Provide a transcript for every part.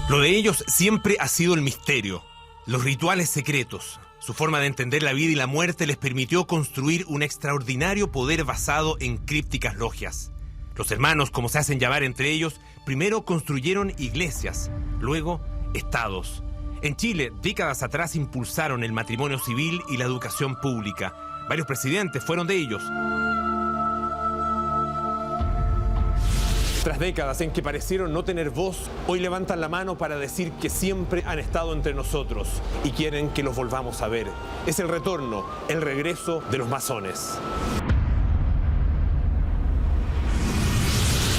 Lo de ellos siempre ha sido el misterio, los rituales secretos. Su forma de entender la vida y la muerte les permitió construir un extraordinario poder basado en crípticas logias. Los hermanos, como se hacen llamar entre ellos, primero construyeron iglesias, luego estados. En Chile, décadas atrás impulsaron el matrimonio civil y la educación pública. Varios presidentes fueron de ellos. Tras décadas en que parecieron no tener voz, hoy levantan la mano para decir que siempre han estado entre nosotros y quieren que los volvamos a ver. Es el retorno, el regreso de los masones.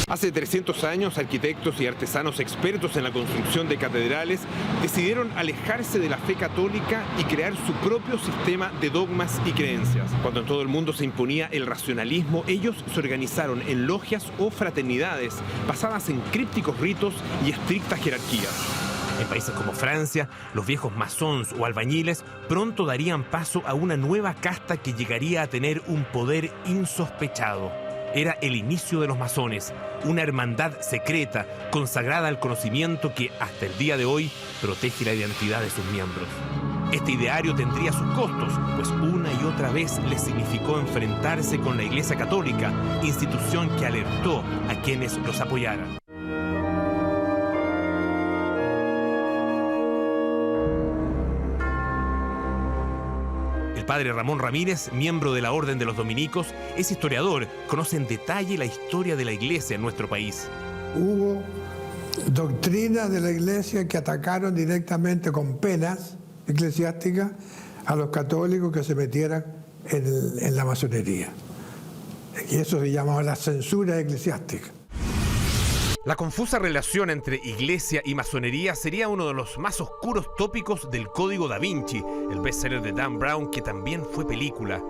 Hace 300 años, arquitectos y artesanos expertos en la construcción de catedrales decidieron alejarse de la fe católica y crear su propio sistema de dogmas y creencias. Cuando en todo el mundo se imponía el racionalismo, ellos se organizaron en logias o fraternidades basadas en crípticos ritos y estrictas jerarquías. En países como Francia, los viejos masons o albañiles pronto darían paso a una nueva casta que llegaría a tener un poder insospechado. Era el inicio de los masones, una hermandad secreta consagrada al conocimiento que hasta el día de hoy protege la identidad de sus miembros. Este ideario tendría sus costos, pues una y otra vez les significó enfrentarse con la Iglesia Católica, institución que alertó a quienes los apoyaran. El padre Ramón Ramírez, miembro de la Orden de los Dominicos, es historiador, conoce en detalle la historia de la Iglesia en nuestro país. Hubo doctrinas de la Iglesia que atacaron directamente con penas eclesiásticas a los católicos que se metieran en la masonería. Y eso se llamaba la censura eclesiástica. La confusa relación entre iglesia y masonería sería uno de los más oscuros tópicos del Código Da Vinci, el bestseller de Dan Brown, que también fue película.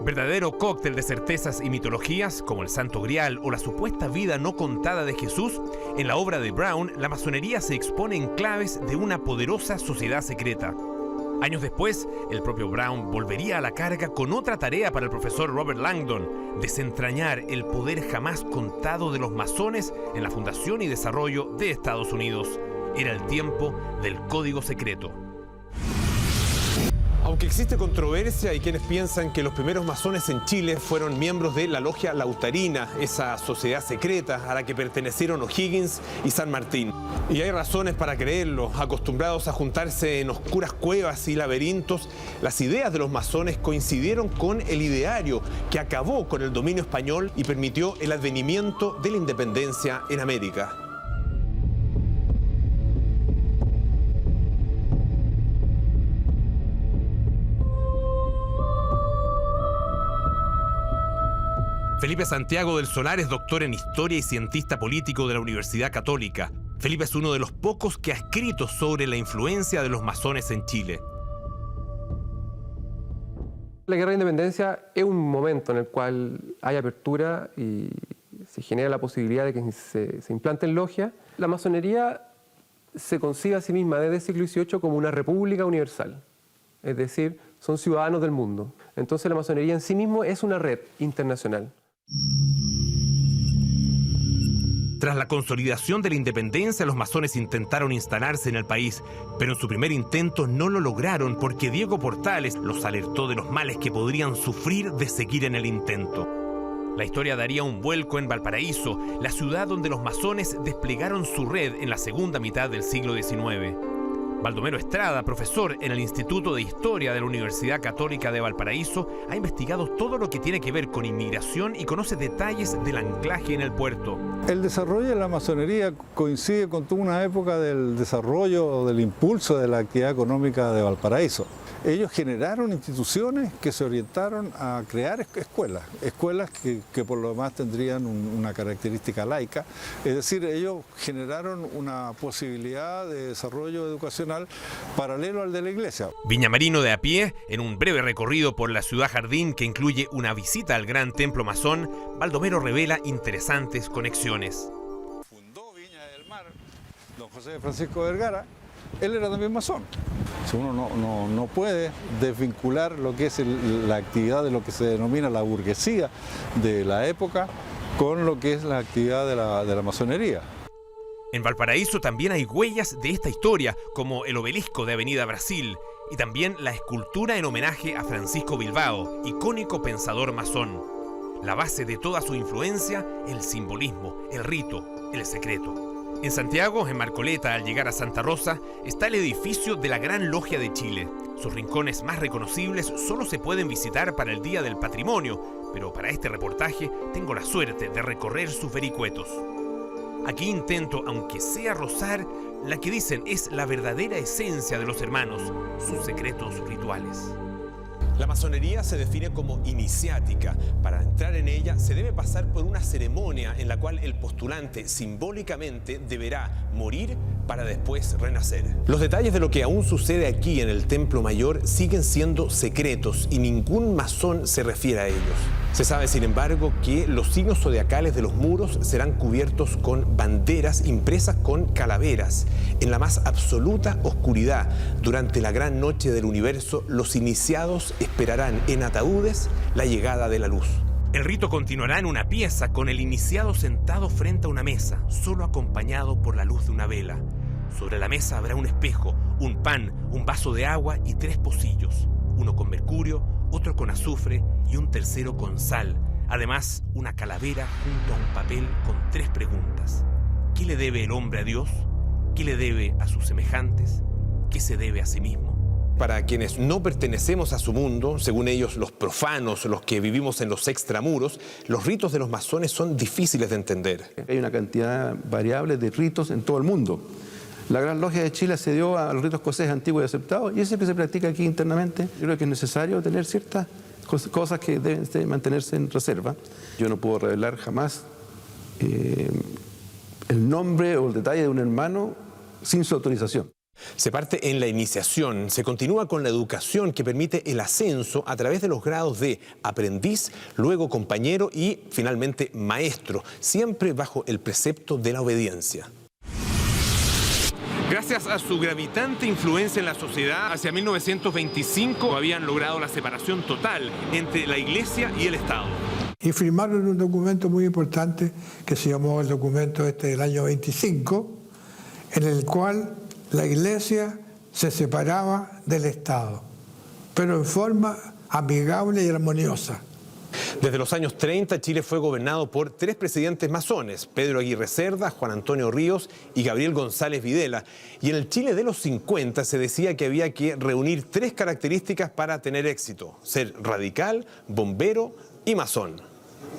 Verdadero cóctel de certezas y mitologías, como el Santo Grial o la supuesta vida no contada de Jesús, en la obra de Brown, la masonería se expone en claves de una poderosa sociedad secreta. Años después, el propio Brown volvería a la carga con otra tarea para el profesor Robert Langdon: desentrañar el poder jamás contado de los masones en la fundación y desarrollo de Estados Unidos. Era el tiempo del Código Secreto. Aunque existe controversia, hay quienes piensan que los primeros masones en Chile fueron miembros de la Logia Lautarina, esa sociedad secreta a la que pertenecieron O'Higgins y San Martín. Y hay razones para creerlo. Acostumbrados a juntarse en oscuras cuevas y laberintos, las ideas de los masones coincidieron con el ideario que acabó con el dominio español y permitió el advenimiento de la independencia en América. Felipe Santiago del Solar es doctor en Historia y cientista político de la Universidad Católica. Felipe es uno de los pocos que ha escrito sobre la influencia de los masones en Chile. La Guerra de Independencia es un momento en el cual hay apertura y se genera la posibilidad de que se implanten logias. La masonería se concibe a sí misma desde el siglo XVIII como una república universal, es decir, son ciudadanos del mundo. Entonces la masonería en sí mismo es una red internacional. Tras la consolidación de la independencia, los masones intentaron instalarse en el país, pero en su primer intento no lo lograron porque Diego Portales los alertó de los males que podrían sufrir de seguir en el intento. La historia daría un vuelco en Valparaíso, la ciudad donde los masones desplegaron su red en la segunda mitad del siglo XIX. Baldomero Estrada, profesor en el Instituto de Historia de la Universidad Católica de Valparaíso, ha investigado todo lo que tiene que ver con inmigración y conoce detalles del anclaje en el puerto. El desarrollo de la masonería coincide con toda una época del desarrollo o del impulso de la actividad económica de Valparaíso. Ellos generaron instituciones que se orientaron a crear escuelas que por lo demás tendrían una característica laica. Es decir, ellos generaron una posibilidad de desarrollo educacional paralelo al de la iglesia. Viñamarino de a pie, en un breve recorrido por la ciudad jardín que incluye una visita al gran templo masón, Baldomero revela interesantes conexiones. Fundó Viña del Mar don José Francisco Vergara. Él era también masón. Uno no puede desvincular lo que es la actividad de lo que se denomina la burguesía de la época con lo que es la actividad de la masonería. En Valparaíso también hay huellas de esta historia, como el obelisco de Avenida Brasil y también la escultura en homenaje a Francisco Bilbao, icónico pensador masón. La base de toda su influencia, el simbolismo, el rito, el secreto. En Santiago, en Marcoleta, al llegar a Santa Rosa, está el edificio de la Gran Logia de Chile. Sus rincones más reconocibles solo se pueden visitar para el Día del Patrimonio, pero para este reportaje tengo la suerte de recorrer sus vericuetos. Aquí intento, aunque sea rozar, la que dicen es la verdadera esencia de los hermanos, sus secretos rituales. La masonería se define como iniciática. Para entrar en ella se debe pasar por una ceremonia en la cual el postulante simbólicamente deberá morir para después renacer. Los detalles de lo que aún sucede aquí en el Templo Mayor siguen siendo secretos y ningún masón se refiere a ellos. Se sabe, sin embargo, que los signos zodiacales de los muros serán cubiertos con banderas impresas con calaveras. En la más absoluta oscuridad, durante la gran noche del universo, los iniciados esperarán en ataúdes la llegada de la luz. El rito continuará en una pieza con el iniciado sentado frente a una mesa, solo acompañado por la luz de una vela. Sobre la mesa habrá un espejo, un pan, un vaso de agua y 3 pocillos, uno con mercurio, otro con azufre y un tercero con sal. Además, una calavera junto a un papel con 3 preguntas. ¿Qué le debe el hombre a Dios? ¿Qué le debe a sus semejantes? ¿Qué se debe a sí mismo? Para quienes no pertenecemos a su mundo, según ellos los profanos, los que vivimos en los extramuros, los ritos de los masones son difíciles de entender. Hay una cantidad variable de ritos en todo el mundo. La Gran Logia de Chile accedió a los ritos escoceses antiguos y aceptados, y eso es lo que se practica aquí internamente. Yo creo que es necesario tener ciertas cosas que deben mantenerse en reserva. Yo no puedo revelar jamás el nombre o el detalle de un hermano sin su autorización. Se parte en la iniciación, se continúa con la educación que permite el ascenso a través de los grados de aprendiz, luego compañero y finalmente maestro, siempre bajo el precepto de la obediencia. Gracias a su gravitante influencia en la sociedad, hacia 1925 habían logrado la separación total entre la Iglesia y el Estado. Y firmaron un documento muy importante que se llamó el documento del año 25, en el cual la Iglesia se separaba del Estado, pero en forma amigable y armoniosa. Desde los años 30, Chile fue gobernado por 3 presidentes masones, Pedro Aguirre Cerda, Juan Antonio Ríos y Gabriel González Videla. Y en el Chile de los 50 se decía que había que reunir 3 características para tener éxito: ser radical, bombero y masón.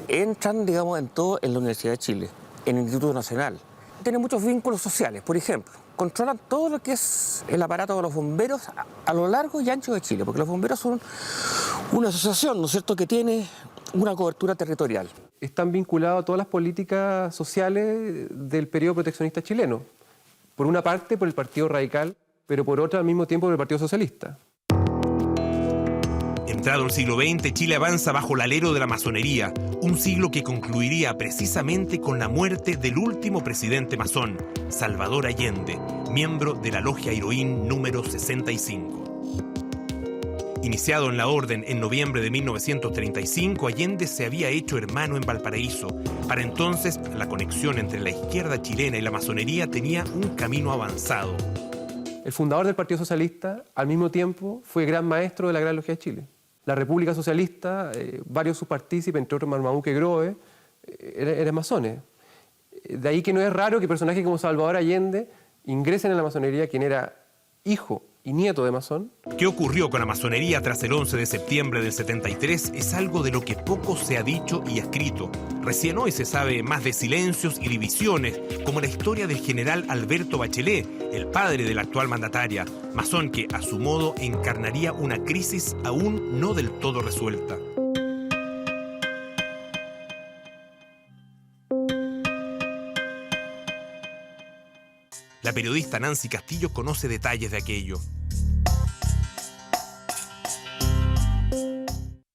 Entran, digamos, en todo en la Universidad de Chile, en el Instituto Nacional. Tienen muchos vínculos sociales, por ejemplo. Controlan todo lo que es el aparato de los bomberos a lo largo y ancho de Chile, porque los bomberos son una asociación, ¿no es cierto?, que tiene una cobertura territorial. Están vinculados a todas las políticas sociales del periodo proteccionista chileno. Por una parte, por el Partido Radical, pero por otra, al mismo tiempo, por el Partido Socialista. Entrado el siglo XX, Chile avanza bajo el alero de la masonería, un siglo que concluiría precisamente con la muerte del último presidente masón, Salvador Allende, miembro de la Logia Heroín número 65. Iniciado en la orden en noviembre de 1935, Allende se había hecho hermano en Valparaíso. Para entonces, la conexión entre la izquierda chilena y la masonería tenía un camino avanzado. El fundador del Partido Socialista, al mismo tiempo, fue gran maestro de la Gran Logia de Chile. La República Socialista, varios de sus partícipes, entre otros Marmaduke Grohe, eran masones. De ahí que no es raro que personajes como Salvador Allende ingresen en la masonería, quien era hijo y nieto de masón. ¿Qué ocurrió con la masonería tras el 11 de septiembre del 73? Es algo de lo que poco se ha dicho y escrito. Recién hoy se sabe más de silencios y divisiones, como la historia del general Alberto Bachelet, el padre de la actual mandataria, masón que a su modo encarnaría una crisis aún no del todo resuelta. La periodista Nancy Castillo conoce detalles de aquello.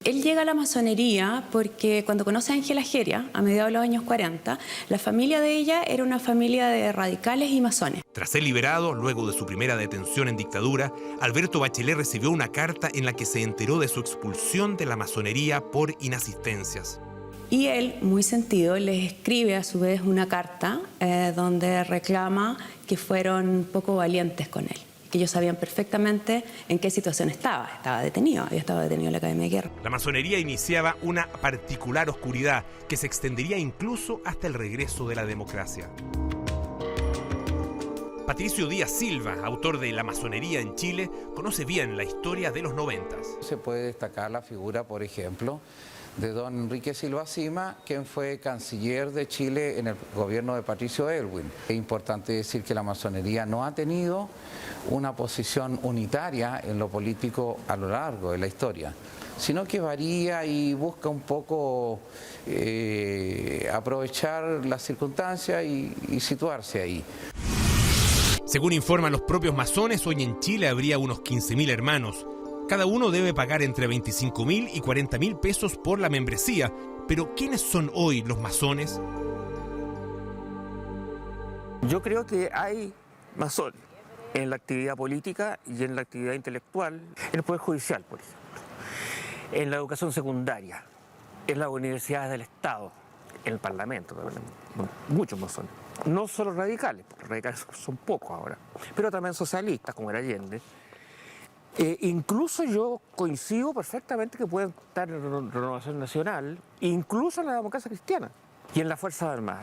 Él llega a la masonería porque cuando conoce a Ángela Geria, a mediados de los años 40, la familia de ella era una familia de radicales y masones. Tras ser liberado, luego de su primera detención en dictadura, Alberto Bachelet recibió una carta en la que se enteró de su expulsión de la masonería por inasistencias. Y él, muy sentido, les escribe a su vez una carta donde reclama que fueron poco valientes con él, que ellos sabían perfectamente en qué situación estaba. Estaba detenido, había estado detenido en la Academia de Guerra. La masonería iniciaba una particular oscuridad que se extendería incluso hasta el regreso de la democracia. Patricio Díaz Silva, autor de La masonería en Chile, conoce bien la historia de los 90. Se puede destacar la figura, por ejemplo, de don Enrique Silva Sima, quien fue canciller de Chile en el gobierno de Patricio Aylwin. Es importante decir que la masonería no ha tenido una posición unitaria en lo político a lo largo de la historia, sino que varía y busca un poco aprovechar las circunstancias y situarse ahí. Según informan los propios masones, hoy en Chile habría unos 15.000 hermanos. Cada uno debe pagar entre 25.000 y 40.000 pesos por la membresía. Pero ¿quiénes son hoy los masones? Yo creo que hay masones en la actividad política y en la actividad intelectual, en el Poder Judicial, por ejemplo, en la educación secundaria, en las universidades del Estado, en el Parlamento, muchos masones. No solo radicales, porque radicales son pocos ahora, pero también socialistas, como era Allende. Incluso yo coincido perfectamente que pueden estar en Renovación Nacional, incluso en la democracia cristiana y en las Fuerzas Armadas.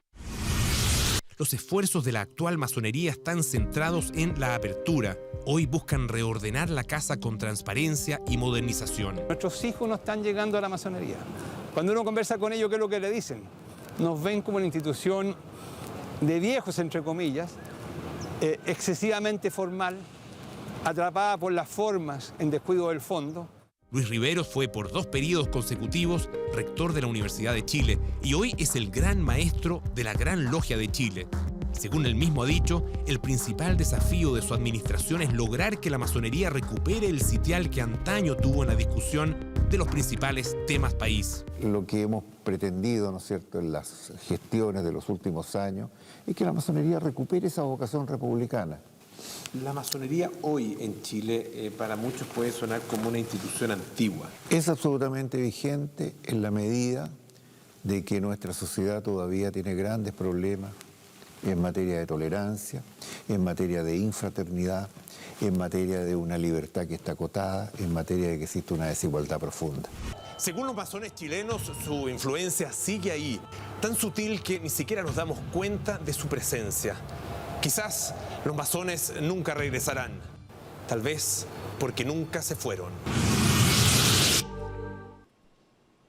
Los esfuerzos de la actual masonería están centrados en la apertura. Hoy buscan reordenar la casa con transparencia y modernización. Nuestros hijos no están llegando a la masonería. Cuando uno conversa con ellos, ¿qué es lo que le dicen? Nos ven como una institución de viejos, entre comillas, excesivamente formal, atrapada por las formas en descuido del fondo. Luis Riveros fue por 2 periodos consecutivos rector de la Universidad de Chile y hoy es el gran maestro de la Gran Logia de Chile. Según él mismo ha dicho, el principal desafío de su administración es lograr que la masonería recupere el sitial que antaño tuvo en la discusión de los principales temas país. Lo que hemos pretendido, ¿no es cierto?, en las gestiones de los últimos años es que la masonería recupere esa vocación republicana. La masonería hoy en Chile para muchos puede sonar como una institución antigua. Es absolutamente vigente en la medida de que nuestra sociedad todavía tiene grandes problemas en materia de tolerancia, en materia de infraternidad, en materia de una libertad que está acotada, en materia de que existe una desigualdad profunda. Según los masones chilenos, su influencia sigue ahí, tan sutil que ni siquiera nos damos cuenta de su presencia. Quizás los masones nunca regresarán, tal vez porque nunca se fueron.